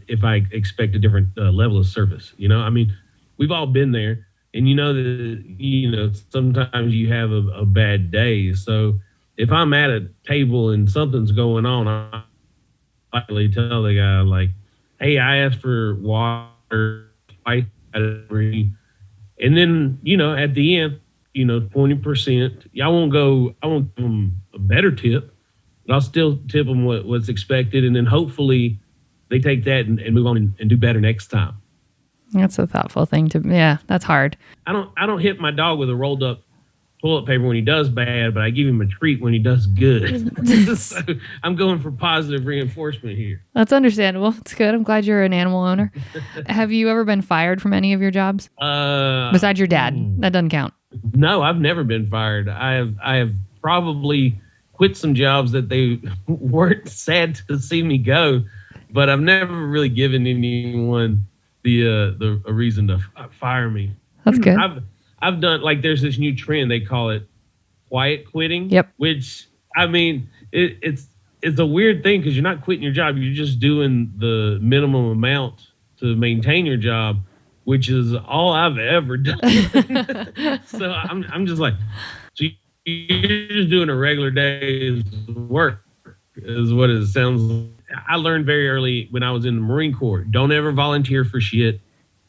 expect a different level of service. We've all been there, and that, sometimes you have a bad day. So if I'm at a table and something's going on, I likely tell the guy, like, hey, I asked for water. And then, at the end, 20%, I won't give them a better tip, but I'll still tip them what's expected. And then hopefully they take that and move on and do better next time. That's a thoughtful thing yeah, that's hard. I don't hit my dog with a rolled up toilet paper when he does bad, but I give him a treat when he does good. So I'm going for positive reinforcement here. That's understandable. It's good. I'm glad you're an animal owner. Have you ever been fired from any of your jobs? Besides your dad. That doesn't count. No, I've never been fired. I have probably quit some jobs that they weren't sad to see me go, but I've never really given anyone a reason to fire me. That's good. I've done, like, there's this new trend, they call it quiet quitting. Yep. Which, I mean, it's a weird thing because you're not quitting your job. You're just doing the minimum amount to maintain your job, which is all I've ever done. So I'm just like, so you're just doing a regular day's work is what it sounds like. I learned very early when I was in the Marine Corps, don't ever volunteer for shit.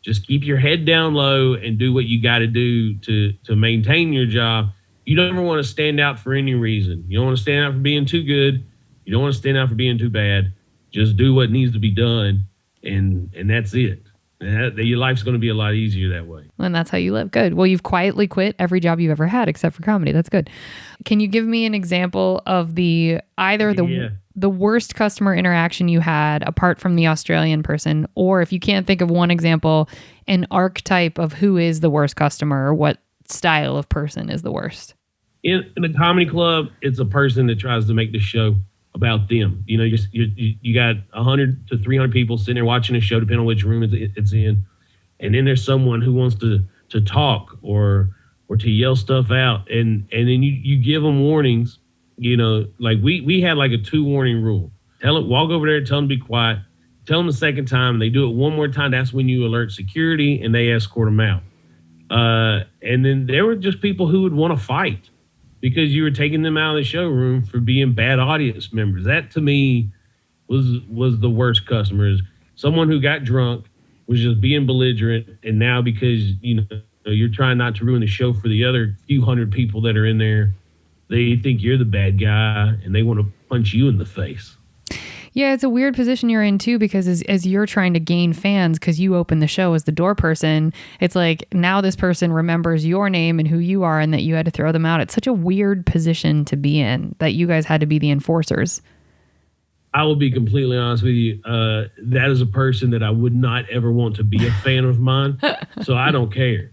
Just keep your head down low and do what you got to do to maintain your job. You don't ever want to stand out for any reason. You don't want to stand out for being too good. You don't want to stand out for being too bad. Just do what needs to be done, and that's it. And your life's going to be a lot easier that way. And that's how you live. Good. Well, you've quietly quit every job you've ever had except for comedy. That's good. Can you give me an example of the worst customer interaction you had apart from the Australian person? Or if you can't think of one example, an archetype of who is the worst customer or what style of person is the worst? In a comedy club, it's a person that tries to make the show about them. You know, you got 100 to 300 people sitting there watching a show, depending on which room it's in. And then there's someone who wants to talk or to yell stuff out. And then you give them warnings, you know, like we had like a 2 warning rule. Walk over there, tell them to be quiet. Tell them the second time. They do it one more time. That's when you alert security and they escort them out. And then there were just people who would want to fight because you were taking them out of the showroom for being bad audience members. That to me was the worst customers. Someone who got drunk, was just being belligerent, and now because you're trying not to ruin the show for the other few hundred people that are in there, they think you're the bad guy and they want to punch you in the face. Yeah, it's a weird position you're in too, because as you're trying to gain fans because you open the show as the door person, it's like now this person remembers your name and who you are and that you had to throw them out. It's such a weird position to be in that you guys had to be the enforcers. I will be completely honest with you. That is a person that I would not ever want to be a fan of mine. So I don't care.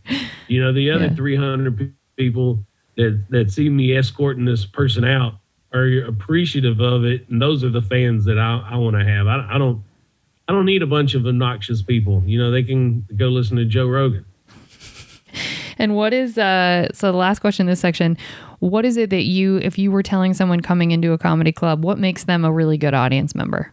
You know, the other 300 people that see me escorting this person out are appreciative of it, and those are the fans that I want to have. I don't need a bunch of obnoxious people. You know, they can go listen to Joe Rogan. And what is so the last question in this section, what is it that if you were telling someone coming into a comedy club, what makes them a really good audience member?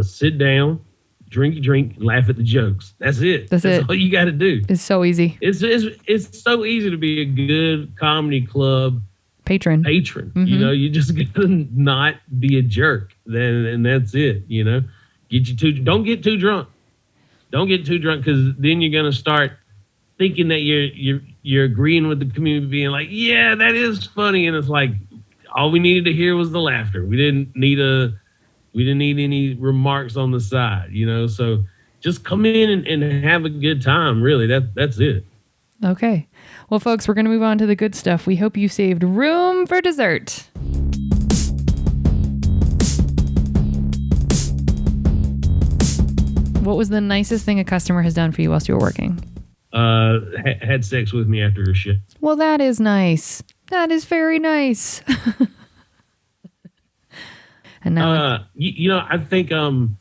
Sit down, drink your drink, and laugh at the jokes. That's it. That's all you got to do. It's so easy. It's so easy to be a good comedy club patron. Mm-hmm. You know, you just gotta not be a jerk. And that's it. You know, don't get too drunk. Don't get too drunk, because then you're gonna start thinking that you're agreeing with the community, being like, yeah, that is funny, and it's like all we needed to hear was the laughter. We didn't need any remarks on the side. You know, so just come in and have a good time. Really, that's it. Okay. Well, folks, we're going to move on to the good stuff. We hope you saved room for dessert. What was the nicest thing a customer has done for you whilst you were working? Had sex with me after a shift. Well, that is nice. That is very nice. And now, I think, I'm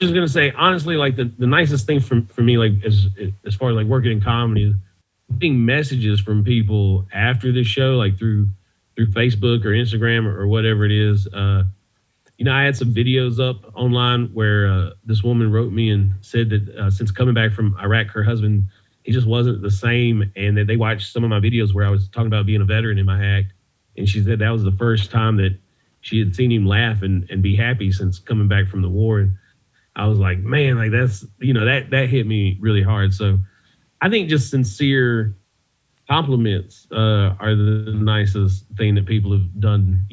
just gonna say honestly, like the nicest thing for me, like as far as like working in comedy, getting messages from people after the show, like through Facebook or Instagram or whatever it is. I had some videos up online where this woman wrote me and said that since coming back from Iraq, her husband, he just wasn't the same, and that they watched some of my videos where I was talking about being a veteran in my act, and she said that was the first time that she had seen him laugh and be happy since coming back from the war. And I was like, man, like that's, that hit me really hard. So I think just sincere compliments are the nicest thing that people have done,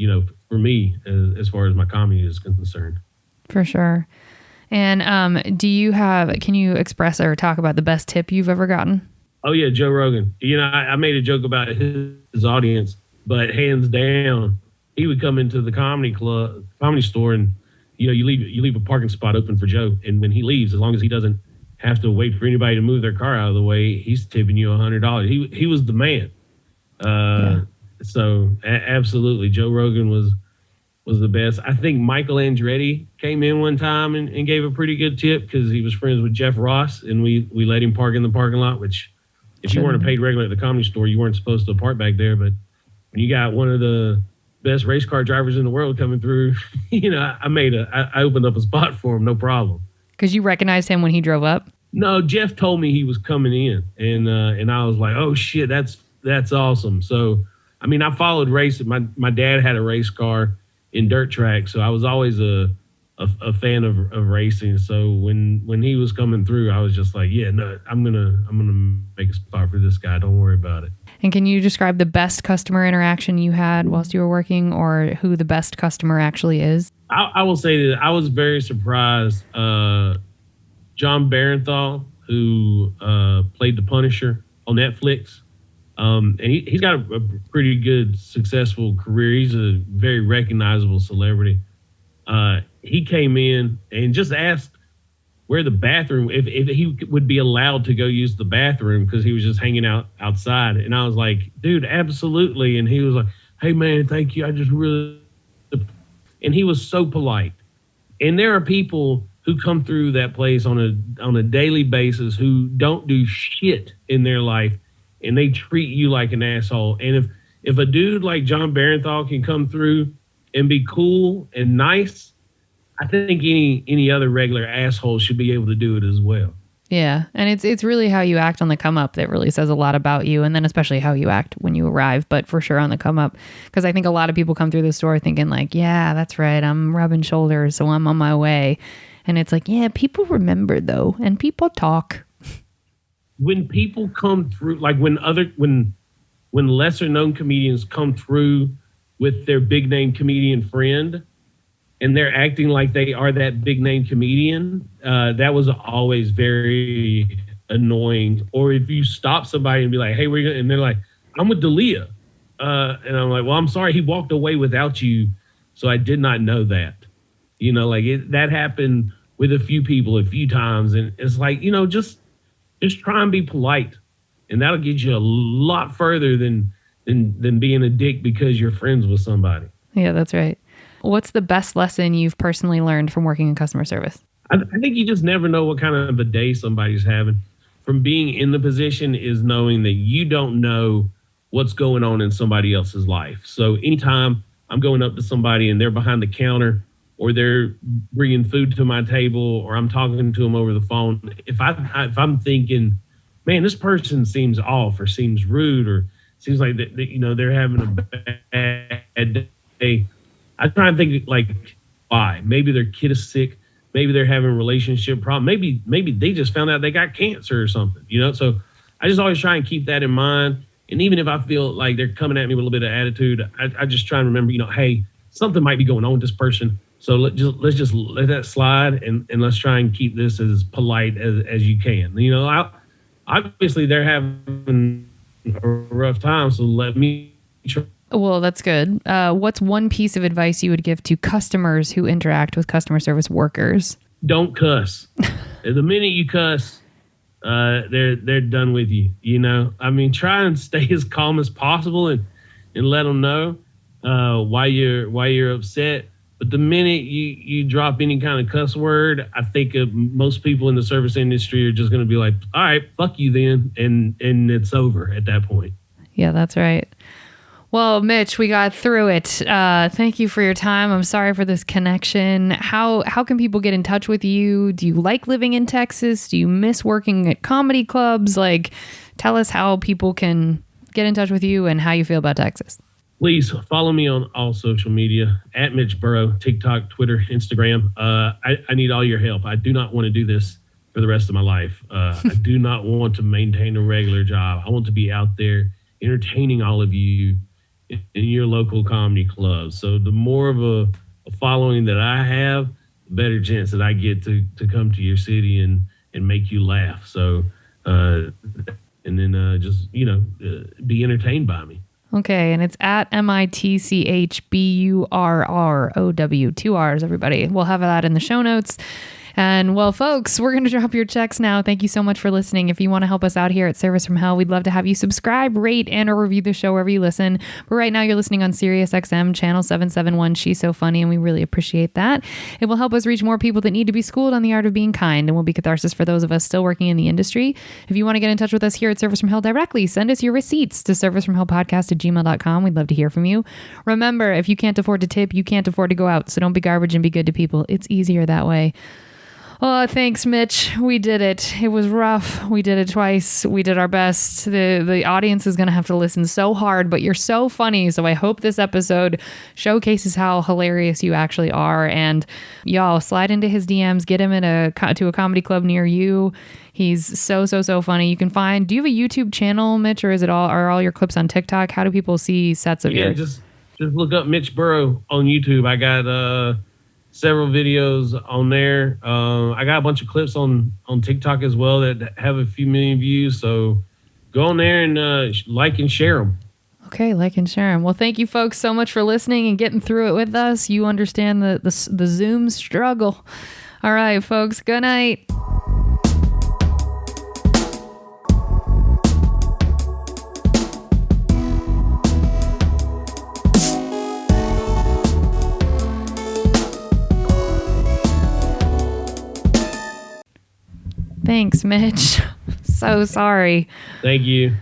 for me as far as my comedy is concerned. For sure. And can you express or talk about the best tip you've ever gotten? Oh yeah, Joe Rogan. I made a joke about his audience, but hands down, he would come into the comedy store, and you leave a parking spot open for Joe, and when he leaves, as long as he doesn't have to wait for anybody to move their car out of the way, he's tipping you $100. He was the man. Yeah. So absolutely, Joe Rogan was the best. I think Michael Andretti came in one time and gave a pretty good tip because he was friends with Jeff Ross, and we let him park in the parking lot, which if you weren't a paid regular at the comedy store, you weren't supposed to park back there. But when you got one of the best race car drivers in the world coming through, I opened up a spot for him, no problem. Because you recognized him when he drove up? No, Jeff told me he was coming in, and I was like, oh shit, that's awesome. So, I followed racing. My dad had a race car in dirt track, so I was always a fan of racing. So when he was coming through, I was just like, yeah, no, I'm gonna make a spot for this guy. Don't worry about it. And can you describe the best customer interaction you had whilst you were working, or who the best customer actually is? I will say that I was very surprised. John Barenthal, who played the Punisher on Netflix, and he's got a pretty good, successful career. He's a very recognizable celebrity. He came in and just asked where the bathroom, if he would be allowed to go use the bathroom because he was just hanging out outside. And I was like, dude, absolutely. And he was like, hey, man, thank you. I just really... And he was so polite. And there are people who come through that place on a daily basis who don't do shit in their life, and they treat you like an asshole. And if a dude like John Barenthal can come through and be cool and nice, I think any other regular asshole should be able to do it as well. Yeah, and it's really how you act on the come up that really says a lot about you, and then especially how you act when you arrive, but for sure on the come up, because I think a lot of people come through the store thinking like, yeah, that's right, I'm rubbing shoulders, so I'm on my way. And it's like, yeah, people remember though, and people talk. When people come through, like when lesser known comedians come through with their big name comedian friend, and they're acting like they are that big name comedian, that was always very annoying. Or if you stop somebody and be like, hey, and they're like, I'm with Dalia. And I'm like, well, I'm sorry, he walked away without you, so I did not know that. That happened with a few people a few times. And it's like, just try and be polite. And that'll get you a lot further than being a dick because you're friends with somebody. Yeah, that's right. What's the best lesson you've personally learned from working in customer service? I think you just never know what kind of a day somebody's having. From being in the position is knowing that you don't know what's going on in somebody else's life. So anytime I'm going up to somebody and they're behind the counter, or they're bringing food to my table, or I'm talking to them over the phone, if I'm thinking, man, this person seems off, or seems rude, or seems like they're having a bad day, I try and think like, why? Maybe their kid is sick. Maybe they're having a relationship problem. Maybe they just found out they got cancer or something, So I just always try and keep that in mind. And even if I feel like they're coming at me with a little bit of attitude, I just try and remember, hey, something might be going on with this person. So let's just let that slide, and let's try and keep this as polite as you can. Obviously they're having a rough time, so let me try. Well, that's good. What's one piece of advice you would give to customers who interact with customer service workers? Don't cuss. The minute you cuss, they're done with you. Try and stay as calm as possible and let them know why you're upset. But the minute you drop any kind of cuss word, I think most people in the service industry are just going to be like, all right, fuck you then. And it's over at that point. Yeah, that's right. Well, Mitch, we got through it. Thank you for your time. I'm sorry for this connection. How can people get in touch with you? Do you like living in Texas? Do you miss working at comedy clubs? Tell us how people can get in touch with you and how you feel about Texas. Please follow me on all social media at Mitch Burrow, TikTok, Twitter, Instagram. I need all your help. I do not want to do this for the rest of my life. I do not want to maintain a regular job. I want to be out there entertaining all of you in your local comedy clubs. So the more of a following that I have, the better chance that I get to come to your city and make you laugh. So and then just be entertained by me. Okay, and it's at MITCHBURROW, 2 R's, everybody. We'll have that in the show notes. And well, folks, we're going to drop your checks now. Thank you so much for listening. If you want to help us out here at Service from Hell, we'd love to have you subscribe, rate, and or review the show wherever you listen. But right now you're listening on Sirius XM channel 771. She's so funny, and we really appreciate that. It will help us reach more people that need to be schooled on the art of being kind, and will be catharsis for those of us still working in the industry. If you want to get in touch with us here at Service from Hell directly, send us your receipts to servicefromhellpodcast@gmail.com. We'd love to hear from you. Remember, if you can't afford to tip, you can't afford to go out. So don't be garbage and be good to people. It's easier that way. Oh, thanks, Mitch. We did it. It was rough. We did it twice. We did our best. The audience is going to have to listen so hard, but you're so funny. So I hope this episode showcases how hilarious you actually are. And y'all, slide into his DMs, get him to a comedy club near you. He's so funny. You can find, do you have a YouTube channel, Mitch, or are all your clips on TikTok? How do people see sets of yours? Just look up Mitch Burrow on YouTube. I got several videos on there. I got a bunch of clips on TikTok as well that have a few million views. So go on there and like and share them. Okay, like and share them. Well, thank you folks so much for listening and getting through it with us. You understand the Zoom struggle. All right, folks, good night. Thanks, Mitch. So sorry. Thank you.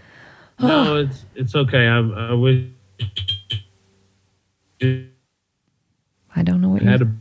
No, it's okay. I wish I don't know what you had to